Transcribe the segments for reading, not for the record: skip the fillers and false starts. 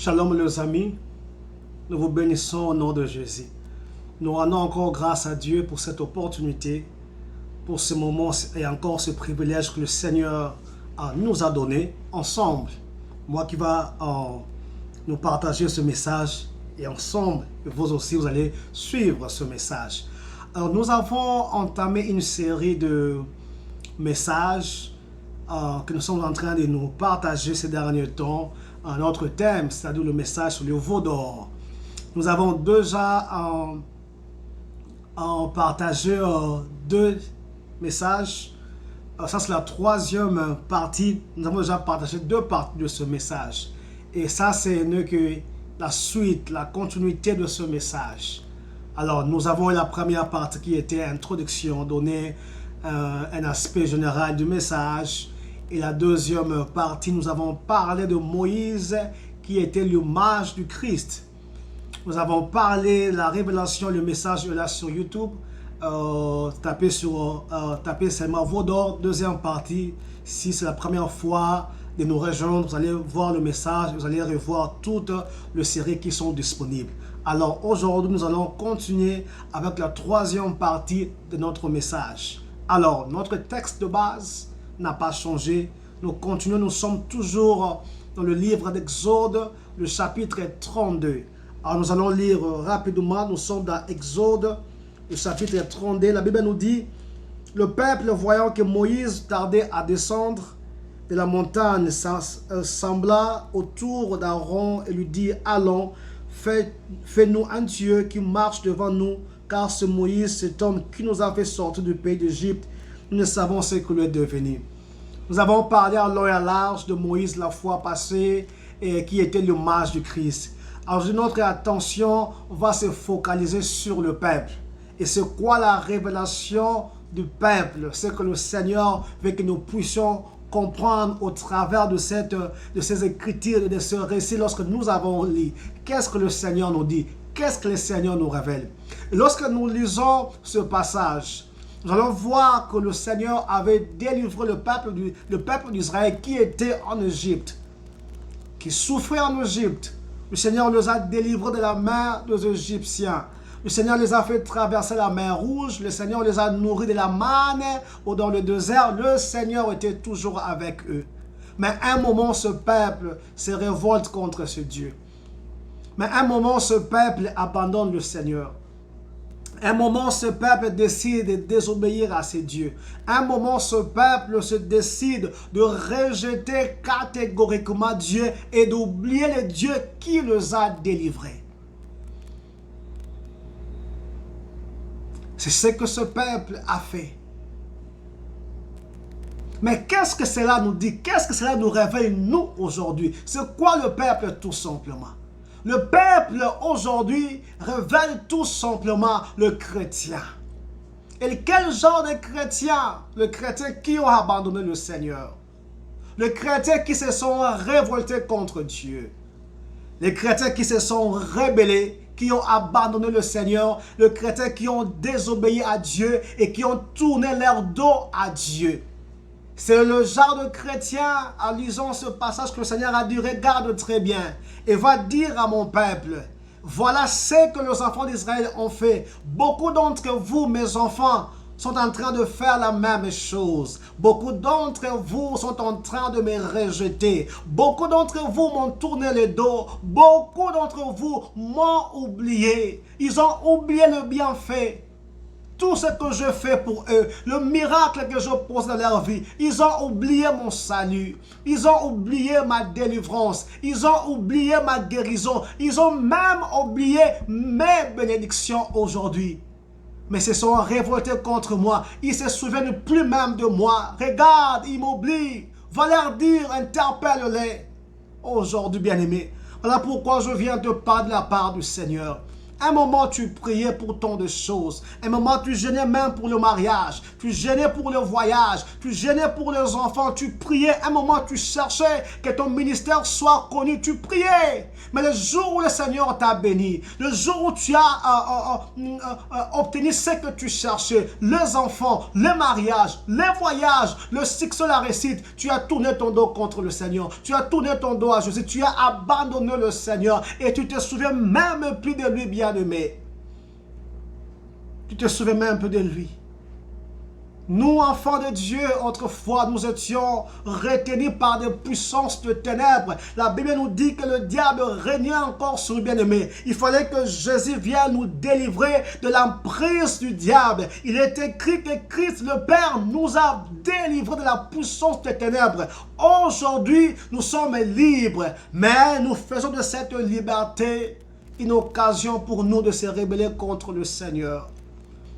Shalom les amis, nous vous bénissons au nom de Jésus. Nous rendons encore grâce à Dieu pour cette opportunité, pour ce moment et encore ce privilège que le Seigneur nous a donné ensemble. Moi qui va nous partager ce message et ensemble, vous aussi vous allez suivre ce message. Alors nous avons entamé une série de messages que nous sommes en train de nous partager ces derniers temps. Notre thème, c'est-à-dire le message sur le veau d'or. Nous avons déjà partagé deux messages. Ça, c'est la troisième partie. Nous avons déjà partagé deux parties de ce message. Et ça, c'est la suite, la continuité de ce message. Alors, nous avons la première partie qui était introduction, donner un aspect général du message. Et la deuxième partie, nous avons parlé de Moïse qui était l'image du Christ. Nous avons parlé de la révélation, le message est là sur YouTube. Tapez seulement veau d'or, deuxième partie. Si c'est la première fois de nous rejoindre, vous allez voir le message, vous allez revoir toutes les séries qui sont disponibles. Alors aujourd'hui, nous allons continuer avec la troisième partie de notre message. Alors, notre texte de base n'a pas changé. Nous continuons, nous sommes toujours dans le livre d'Exode, le chapitre 32. Alors nous allons lire rapidement, nous sommes dans Exode, le chapitre 32. La Bible nous dit, le peuple voyant que Moïse tardait à descendre de la montagne sembla autour d'Aaron et lui dit, allons, fais-nous un Dieu qui marche devant nous, car ce Moïse, cet homme qui nous a fait sortir du pays d'Égypte, nous ne savons ce qu'il est devenu. Nous avons parlé à long et à large de Moïse la fois passée, qui était l'image du Christ. Alors notre attention va se focaliser sur le peuple. Et c'est quoi la révélation du peuple? C'est que le Seigneur veut que nous puissions comprendre au travers de ces écritures, de ce récit lorsque nous avons lu. Qu'est-ce que le Seigneur nous dit? Qu'est-ce que le Seigneur nous révèle? Et lorsque nous lisons ce passage, nous allons voir que le Seigneur avait délivré le peuple d'Israël qui était en Égypte, qui souffrait en Égypte. Le Seigneur les a délivrés de la main des Égyptiens. Le Seigneur les a fait traverser la mer Rouge. Le Seigneur les a nourris de la manne ou dans le désert. Le Seigneur était toujours avec eux. Mais à un moment, ce peuple se révolte contre ce Dieu. Mais à un moment, ce peuple abandonne le Seigneur. À un moment, ce peuple décide de désobéir à ses dieux. À un moment, ce peuple se décide de rejeter catégoriquement Dieu et d'oublier le Dieu qui les a délivrés. C'est ce que ce peuple a fait. Mais qu'est-ce que cela nous dit? Qu'est-ce que cela nous révèle nous aujourd'hui? C'est quoi le peuple tout simplement? Le peuple aujourd'hui révèle tout simplement le chrétien. Et quel genre de chrétien? Le chrétien qui ont abandonné le Seigneur. Les chrétiens qui se sont révoltés contre Dieu. Les chrétiens qui se sont rebellés, qui ont abandonné le Seigneur. Les chrétiens qui ont désobéi à Dieu et qui ont tourné leur dos à Dieu. C'est le genre de chrétien, en lisant ce passage que le Seigneur a dit, regarde très bien et va dire à mon peuple, voilà ce que les enfants d'Israël ont fait. Beaucoup d'entre vous, mes enfants, sont en train de faire la même chose. Beaucoup d'entre vous sont en train de me rejeter. Beaucoup d'entre vous m'ont tourné le dos. Beaucoup d'entre vous m'ont oublié. Ils ont oublié le bienfait. Tout ce que je fais pour eux, le miracle que je pose dans leur vie, ils ont oublié mon salut, ils ont oublié ma délivrance, ils ont oublié ma guérison, ils ont même oublié mes bénédictions aujourd'hui. Mais ils se sont révoltés contre moi, ils ne se souviennent plus même de moi. Regarde, ils m'oublient, va leur dire, interpelle-les. Aujourd'hui, bien-aimés, voilà pourquoi je viens te parler de la part du Seigneur. Un moment, tu priais pour tant de choses. Un moment, tu gênais même pour le mariage. Tu gênais pour le voyage. Tu gênais pour les enfants. Tu priais. Un moment, tu cherchais que ton ministère soit connu. Tu priais. Mais le jour où le Seigneur t'a béni, le jour où tu as obtenu ce que tu cherchais, les enfants, le mariage, les voyages, le succès, la réussite, tu as tourné ton dos contre le Seigneur. Tu as tourné ton dos à Jésus. Tu as abandonné le Seigneur et tu te souviens même plus de lui, bien-aimé. Tu te souviens même plus de lui. Nous, enfants de Dieu, autrefois, nous étions retenus par des puissances de ténèbres. La Bible nous dit que le diable régnait encore sur le bien-aimé. Il fallait que Jésus vienne nous délivrer de l'emprise du diable. Il est écrit que Christ, le Père, nous a délivrés de la puissance des ténèbres. Aujourd'hui, nous sommes libres, mais nous faisons de cette liberté une occasion pour nous de se rebeller contre le Seigneur.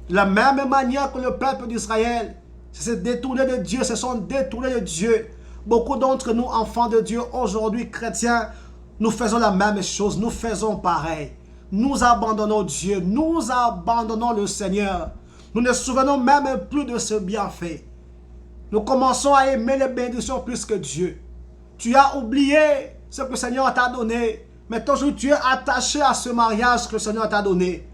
De la même manière que le peuple d'Israël se détourné de Dieu, se sont détournés de Dieu. Beaucoup d'entre nous, enfants de Dieu, aujourd'hui chrétiens, nous faisons la même chose, nous faisons pareil. Nous abandonnons Dieu, nous abandonnons le Seigneur. Nous ne nous souvenons même plus de ce bienfait. Nous commençons à aimer les bénédictions plus que Dieu. Tu as oublié ce que le Seigneur t'a donné. Mais aujourd'hui, tu es attaché à ce mariage que le Seigneur t'a donné.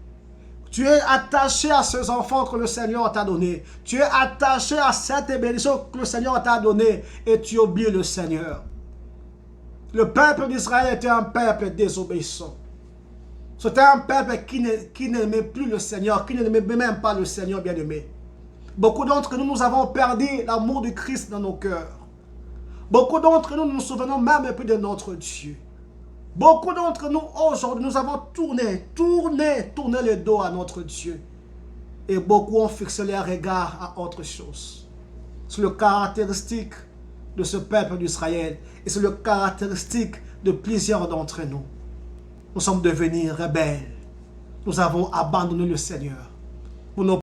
Tu es attaché à ces enfants que le Seigneur t'a donné. Tu es attaché à cette bénédiction que le Seigneur t'a donnée. Et tu oublies le Seigneur. Le peuple d'Israël était un peuple désobéissant. C'était un peuple qui n'aimait plus le Seigneur, qui n'aimait même pas le Seigneur bien-aimé. Beaucoup d'entre nous, nous avons perdu l'amour du Christ dans nos cœurs. Beaucoup d'entre nous, nous nous souvenons même plus de notre Dieu. Beaucoup d'entre nous, aujourd'hui, nous avons tourné le dos à notre Dieu. Et beaucoup ont fixé leur regard à autre chose. C'est le caractéristique de ce peuple d'Israël. Et c'est le caractéristique de plusieurs d'entre nous. Nous sommes devenus rebelles. Nous avons abandonné le Seigneur. Pour nos